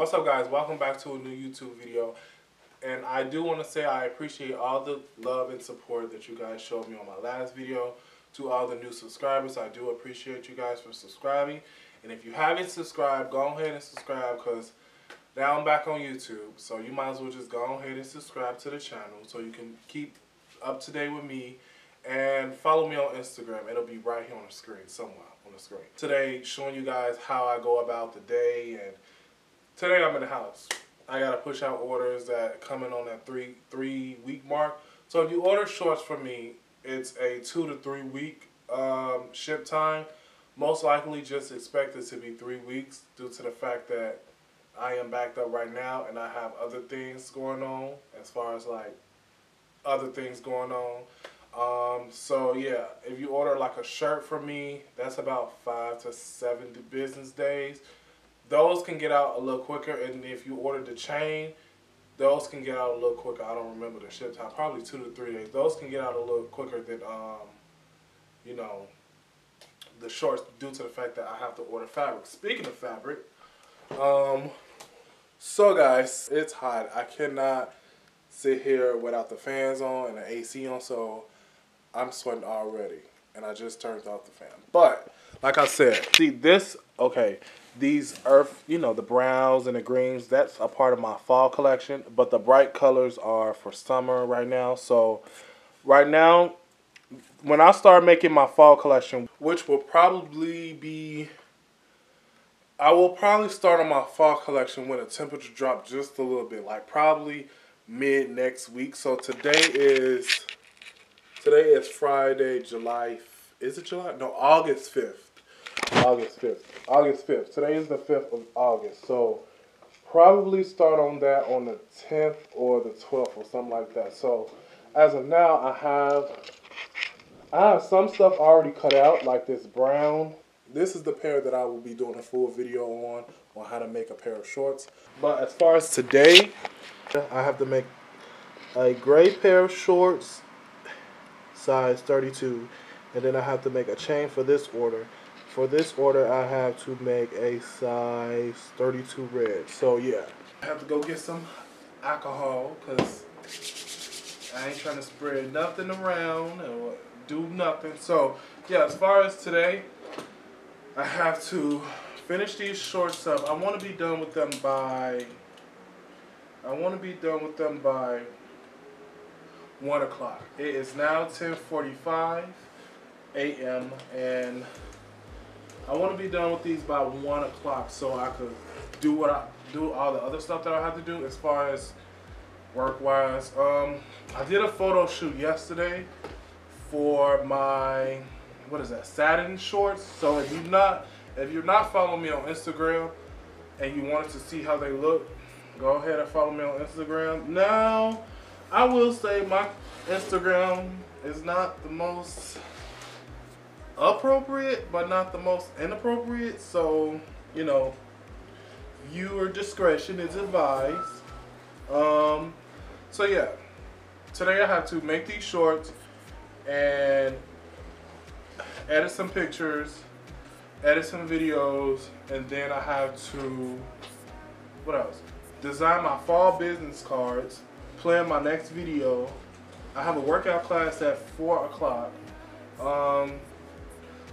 What's up, guys? Welcome back to a new YouTube video. And I do want to say I appreciate all the love and support that you guys showed me on my last video. To all the new subscribers, I do appreciate you guys for subscribing. And if you haven't subscribed, go ahead and subscribe, because now I'm back on YouTube. So you might as well just go ahead and subscribe to the channel so you can keep up to date with me. And follow me on Instagram. It'll be right here on the screen, somewhere on the screen. Today, showing you guys how I go about the day. And today I'm in the house. I gotta push out orders that come in on that three week mark. So if you order shorts from me, it's a 2 to 3 week ship time. Most likely just expect it to be 3 weeks due to the fact that I am backed up right now and I have other things going on, as far as like other things going on. So yeah, if you order like a shirt from me, that's about 5 to 7 business days. Those can get out a little quicker, and if you order the chain, those can get out a little quicker. I don't remember the ship time, probably 2 to 3 days. Those can get out a little quicker than, you know, the shorts, due to the fact that I have to order fabric. Speaking of fabric, so guys, it's hot. I cannot sit here without the fans on and the AC on, so I'm sweating already, and I just turned off the fan. But like I said, see this, okay, these earth, you know, the browns and the greens, that's a part of my fall collection, but the bright colors are for summer right now. So right now, when I start making my fall collection, which will probably be, I will probably start on my fall collection when the temperature drops just a little bit, like probably mid next week. So today is Friday, August 5th. August 5th. Today is the 5th of August. So probably start on that on the 10th or the 12th or something like that. So as of now, I have some stuff already cut out, like this brown. This is the pair that I will be doing a full video on how to make a pair of shorts. But as far as today, I have to make a gray pair of shorts, size 32, and then I have to make a chain for this order. For this order, I have to make a size 32 red. So yeah, I have to go get some alcohol, because I ain't trying to spread nothing around or do nothing. So yeah, as far as today, I have to finish these shorts up. I want to be done with them by 1 o'clock. It is now 10:45 a.m. and I want to be done with these by 1 o'clock so I could do all the other stuff that I have to do as far as work-wise. I did a photo shoot yesterday for my, what is that, satin shorts. So if you're not following me on Instagram and you wanted to see how they look, go ahead and follow me on Instagram. Now, I will say my Instagram is not the most appropriate, but not the most inappropriate. So, you know, viewer discretion is advised. So yeah, today I have to make these shorts and edit some pictures, edit some videos, and then I have to, what else? Design my fall business cards, plan my next video. I have a workout class at 4 o'clock.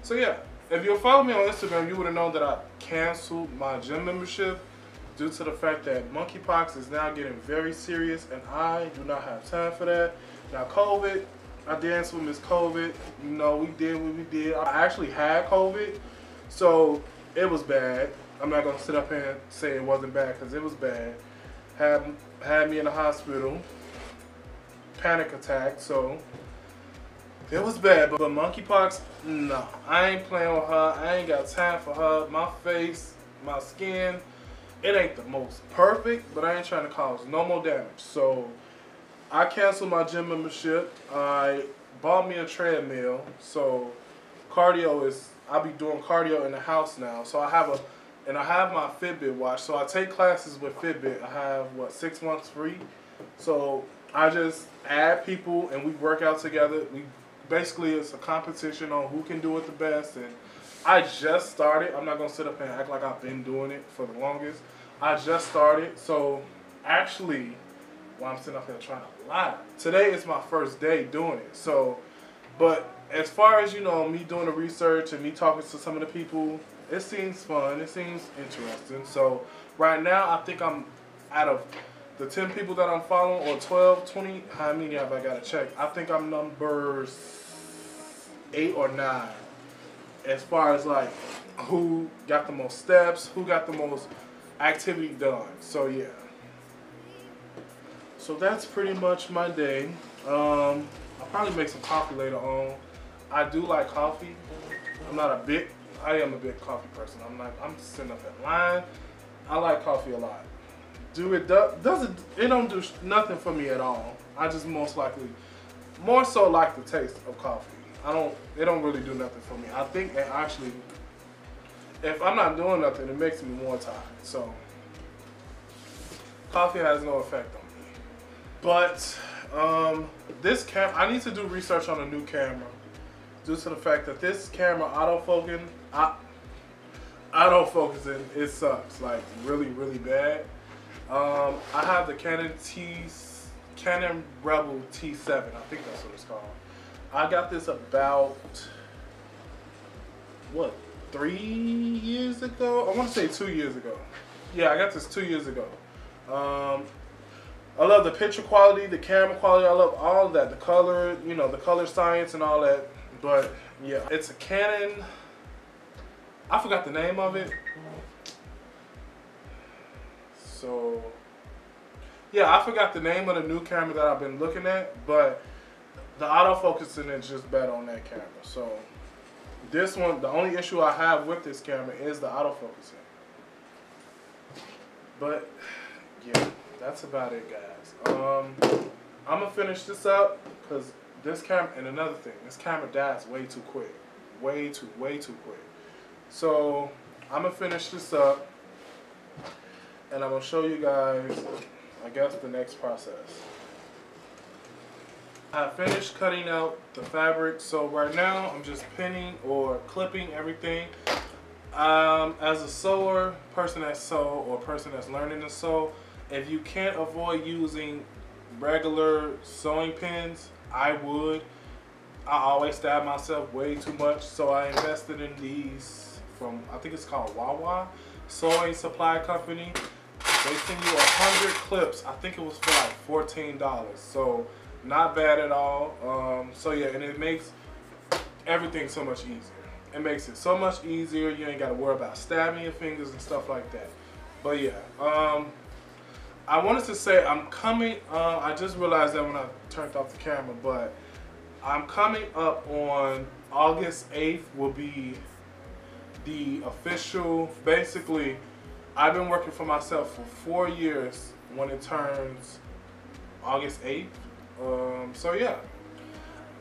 So yeah, if you follow me on Instagram, you would have known that I canceled my gym membership due to the fact that monkeypox is now getting very serious, and I do not have time for that. Now COVID, I danced with Miss COVID. You know, we did what we did. I actually had COVID, so it was bad. I'm not gonna sit up here and say it wasn't bad, because it was bad. Had me in the hospital, panic attack, so it was bad. But monkeypox, no, I ain't playing with her. I ain't got time for her. My face, my skin, it ain't the most perfect, but I ain't trying to cause no more damage. So I canceled my gym membership. I bought me a treadmill. So cardio is, I'll be doing cardio in the house now. So I have my Fitbit watch. So I take classes with Fitbit. I have, what, 6 months free. So I just add people and we work out together. Basically, it's a competition on who can do it the best. And I just started. I'm not going to sit up and act like I've been doing it for the longest. I just started, so actually, while I'm sitting up here trying to lie, today is my first day doing it. So, but as far as, you know, me doing the research and me talking to some of the people, it seems fun. It seems interesting. So right now, I think I'm out of the 10 people that I'm following, or 12, 20, how many have I got to check? I think I'm number 8 or 9 as far as like who got the most steps, who got the most activity done. So yeah. So that's pretty much my day. I'll probably make some coffee later on. I do like coffee. I am a big coffee person. I'm sitting up in line. I like coffee a lot. It don't do nothing for me at all. I just more so like the taste of coffee. It don't really do nothing for me. I think it actually, if I'm not doing nothing, it makes me more tired. So coffee has no effect on me. But this camera, I need to do research on a new camera due to the fact that this camera autofocusing, it sucks, like really, really bad. I have the Canon Rebel T7, I think that's what it's called. I got this about, what, 3 years ago? I want to say 2 years ago. Yeah, I got this 2 years ago. I love the picture quality, the camera quality, I love all of that. The color, you know, the color science and all that. But yeah, it's a Canon, I forgot the name of it. So, yeah, I forgot the name of the new camera that I've been looking at, but the autofocusing is just better on that camera. So, this one, the only issue I have with this camera is the autofocusing. But, yeah, that's about it, guys. I'm going to finish this up, because this camera, and another thing, this camera dies way too quick. Way too quick. So, I'm going to finish this up. And I'm going to show you guys, I guess, the next process. I finished cutting out the fabric, so right now I'm just pinning or clipping everything. As a sewer, person that sew, or person that's learning to sew, if you can't avoid using regular sewing pins, I would. I always stab myself way too much, so I invested in these from, I think it's called WAWAK Sewing Supply Company. They send you 100 clips. I think it was for like $14. So not bad at all. So yeah, and it makes everything so much easier. It makes it so much easier. You ain't got to worry about stabbing your fingers and stuff like that. But yeah, I wanted to say I'm coming. I just realized that when I turned off the camera, but I'm coming up on August 8th will be the official, basically, I've been working for myself for 4 years when it turns August 8th. So yeah,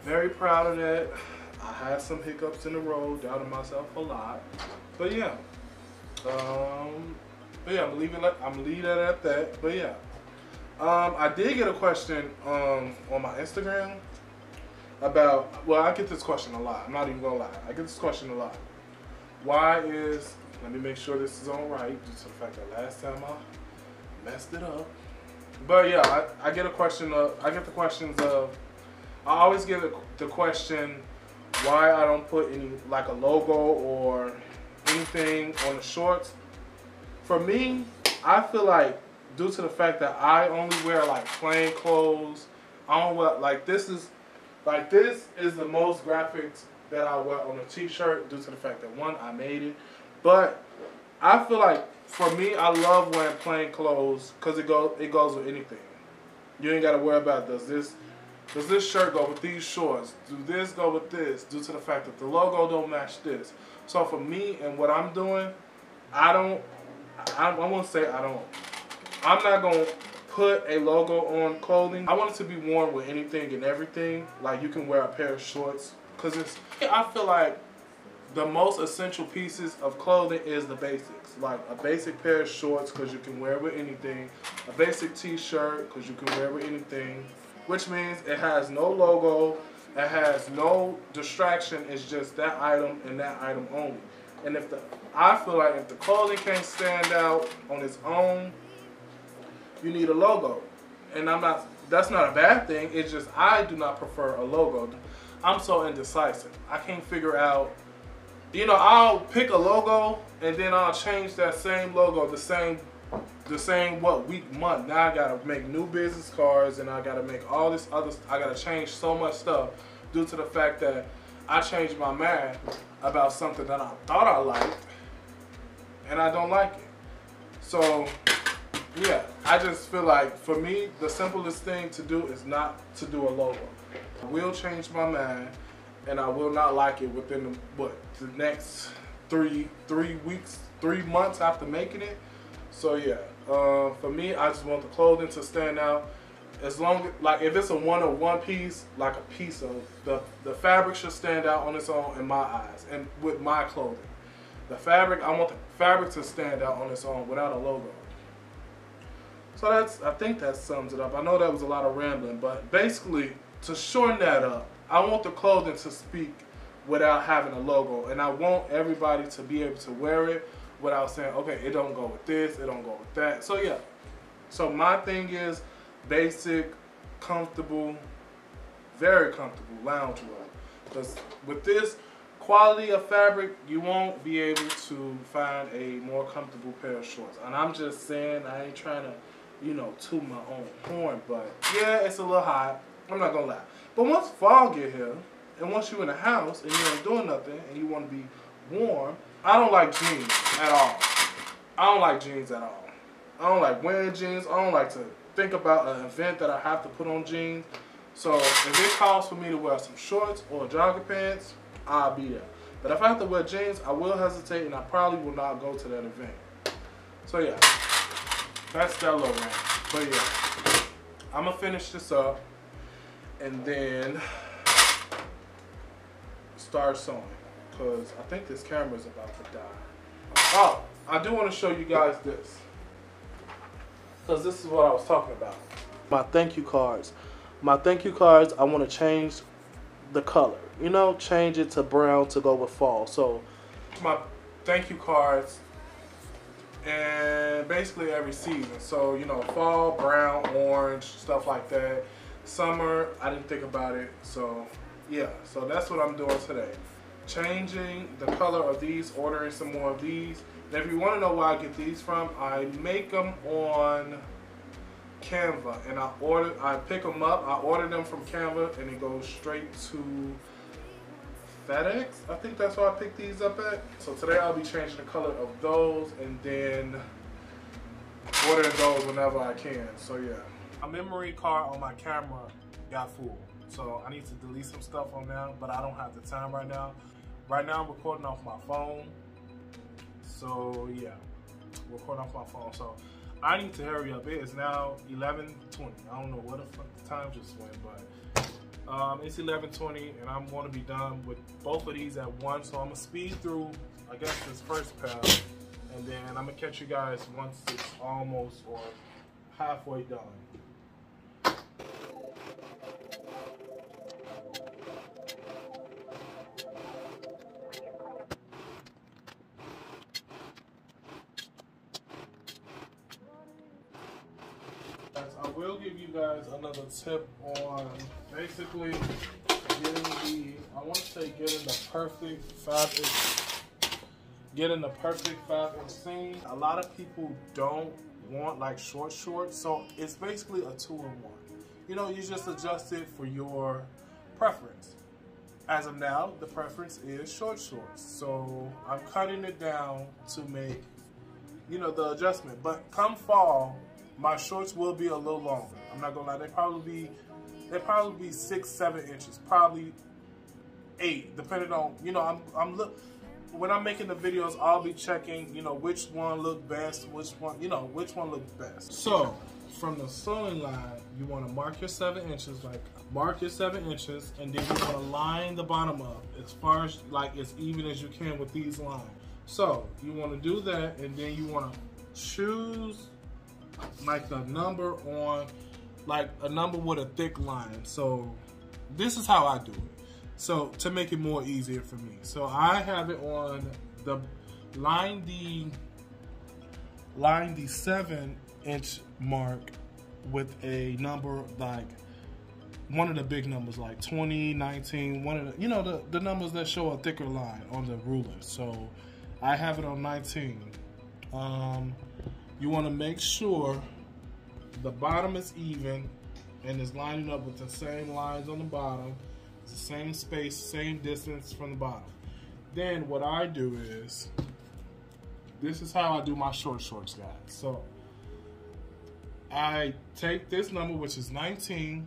very proud of that. I had some hiccups in the road, doubted myself a lot. But yeah, I'm gonna leave it at that. But yeah, I did get a question on my Instagram about, well, I get this question a lot. I'm not even gonna lie, I get this question a lot. Why is, let me make sure this is all right, due to the fact that last time I messed it up. But yeah, I get a question of, I always get the question why I don't put any, like a logo or anything on the shorts. For me, I feel like due to the fact that I only wear like plain clothes, I don't wear, like this is the most graphics that I wear on a t-shirt due to the fact that, one, I made it. But I feel like, for me, I love wearing plain clothes because it goes with anything. You ain't got to worry about, does this shirt go with these shorts? Do this go with this? Due to the fact that the logo don't match this. So for me and what I'm doing, I'm not going to put a logo on clothing. I want it to be worn with anything and everything. Like, you can wear a pair of shorts. Because I feel like the most essential pieces of clothing is the basics. Like a basic pair of shorts, because you can wear it with anything. A basic t-shirt, because you can wear it with anything. Which means it has no logo. It has no distraction. It's just that item and that item only. And I feel like if the clothing can't stand out on its own, you need a logo. And that's not a bad thing. It's just I do not prefer a logo. I'm so indecisive. I can't figure out, you know, I'll pick a logo and then I'll change that same logo the same what week, month. Now I gotta make new business cards and I gotta make all this other, I gotta change so much stuff due to the fact that I changed my mind about something that I thought I liked and I don't like it. So yeah, I just feel like for me the simplest thing to do is not to do a logo. I will change my mind and I will not like it within the next three months after making it. So yeah, for me, I just want the clothing to stand out. As long as, like, if it's a one piece, like a piece of the fabric should stand out on its own in my eyes and with my clothing. The fabric, I want the fabric to stand out on its own without a logo. So I think that sums it up. I know that was a lot of rambling, but basically, to shorten that up, I want the clothing to speak without having a logo, and I want everybody to be able to wear it without saying, okay, it don't go with this, it don't go with that. So yeah, so my thing is basic, comfortable, very comfortable loungewear. Because with this quality of fabric, you won't be able to find a more comfortable pair of shorts. And I'm just saying, I ain't trying to, you know, toot my own horn, but yeah, it's a little hot. I'm not gonna lie. But once fall get here, and once you're in the house and you ain't doing nothing and you want to be warm, I don't like jeans at all. I don't like jeans at all. I don't like wearing jeans. I don't like to think about an event that I have to put on jeans. So if it calls for me to wear some shorts or jogger pants, I'll be there. But if I have to wear jeans, I will hesitate and I probably will not go to that event. So yeah, that's that little rant. But yeah, I'm going to finish this up and then start sewing, because I think this camera is about to die. Oh, I do want to show you guys this, because this is what I was talking about. My thank you cards. My thank you cards, I want to change the color. You know, change it to brown to go with fall. So my thank you cards, and basically every season. So, you know, fall, brown, orange, stuff like that. Summer, I didn't think about it. So yeah, so that's what I'm doing today. Changing the color of these, ordering some more of these. And if you want to know where I get these from, I make them on Canva, and I pick them up, I order them from Canva, and it goes straight to FedEx. I think that's where I pick these up at. So today I'll be changing the color of those and then ordering those whenever I can. So yeah. My memory card on my camera got full. So I need to delete some stuff on now, but I don't have the time right now. Right now I'm recording off my phone. So yeah, recording off my phone. So I need to hurry up. It is now 11:20. I don't know what the fuck the time just went, but it's 11:20 and I'm going to be done with both of these at once. So I'm going to speed through, I guess, this first pair, and then I'm going to catch you guys once it's almost or halfway done. I will give you guys another tip on basically getting the perfect 5-inch seam. A lot of people don't want like short shorts, so it's basically a 2-in-1. You know, you just adjust it for your preference. As of now, the preference is short shorts, so I'm cutting it down to make, you know, the adjustment. But come fall, my shorts will be a little longer. I'm not gonna lie, they probably be 6-7 inches, probably 8, depending on, you know, when I'm making the videos, I'll be checking, you know, which one look best, which one looks best. So from the sewing line, you want to mark your 7 inches, and then you want to line the bottom up as far as like as even as you can with these lines. So you want to do that, and then you want to choose like the number on, like a number with a thick line. So this is how I do it. So to make it more easier for me. So I have it on line the 7-inch mark with a number like one of the big numbers, like 20, 19, one of the, you know, the numbers that show a thicker line on the ruler. So I have it on 19. You want to make sure the bottom is even and is lining up with the same lines on the bottom. It's the same space, same distance from the bottom. Then what I do is, this is how I do my shorts, guys. So I take this number, which is 19,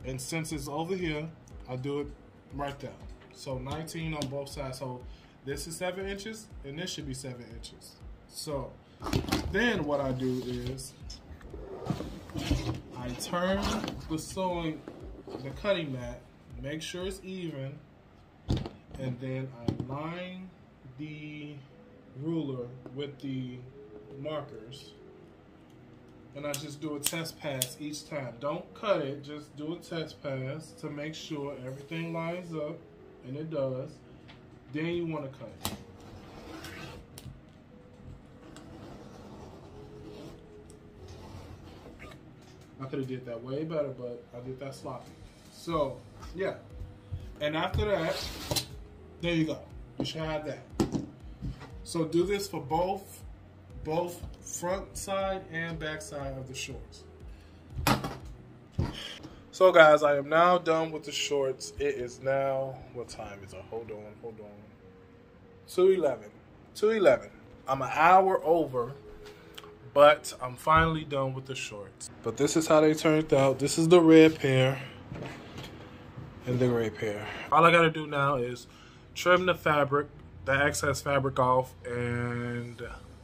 and since it's over here, I do it right there. So 19 on both sides. So this is 7 inches, and this should be 7 inches. So then what I do is, I turn the cutting mat, make sure it's even, and then I line the ruler with the markers, and I just do a test pass each time. Don't cut it, just do a test pass to make sure everything lines up, and it does. Then you want to cut it. I could have did that way better, but I did that sloppy. So, yeah. And after that, there you go. You should have that. So do this for both front side and back side of the shorts. So guys, I am now done with the shorts. It is now, what time is it? Hold on. 2:11. I'm an hour over, but I'm finally done with the shorts. But this is how they turned out. This is the red pair and the gray pair. All I gotta do now is trim the fabric, the excess fabric off, and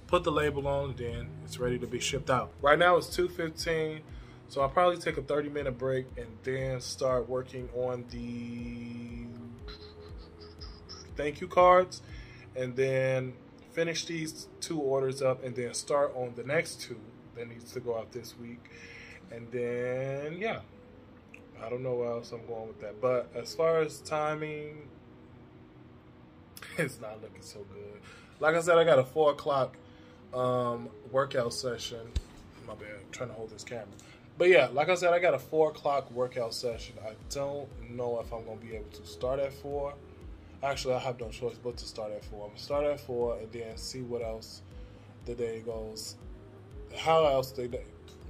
put the label on, and then it's ready to be shipped out. Right now it's 2:15, so I'll probably take a 30-minute break and then start working on the thank you cards, and then finish these 2 orders up, and then start on the next 2 that needs to go out this week. And then, yeah, I don't know where else I'm going with that. But as far as timing, it's not looking so good. Like I said, I got a 4 o'clock workout session. My bad, I'm trying to hold this camera. But yeah, like I said, I got a 4 o'clock workout session. I don't know if I'm going to be able to start at 4. Actually, I have no choice but to start at 4. I'm going to start at 4 and then see what else the day goes. How else the day,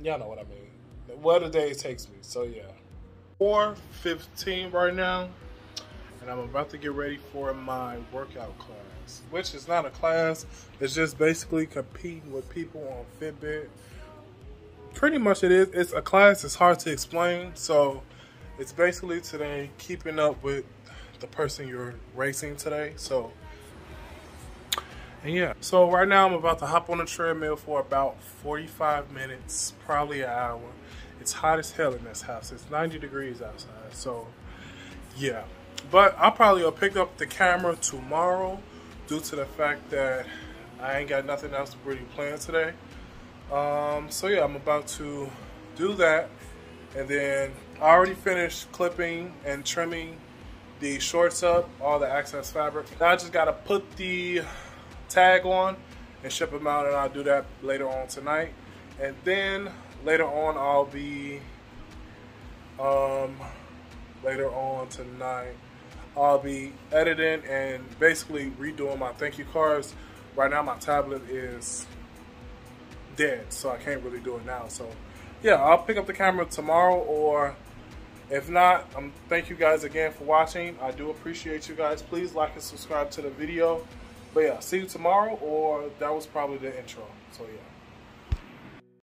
y'all know what I mean. Where the day takes me, so yeah. 4:15 right now, and I'm about to get ready for my workout class, which is not a class. It's just basically competing with people on Fitbit. Pretty much it is. It's a class. It's hard to explain. So it's basically today keeping up with the person you're racing today. So, and yeah. So right now I'm about to hop on the treadmill for about 45 minutes, probably an hour. It's hot as hell in this house. It's 90 degrees outside. So yeah. But I'll probably pick up the camera tomorrow due to the fact that I ain't got nothing else to really plan today. So yeah, I'm about to do that, and then I already finished clipping and trimming the shorts up, all the excess fabric. Now I just gotta put the tag on and ship them out, and I'll do that later on tonight. And then later on I'll be later on tonight I'll be editing and basically redoing my thank you cards. Right now my tablet is dead, so I can't really do it now. So yeah, I'll pick up the camera tomorrow, or if not, thank you guys again for watching. I do appreciate you guys. Please like and subscribe to the video. But yeah, see you tomorrow, or that was probably the intro. So yeah.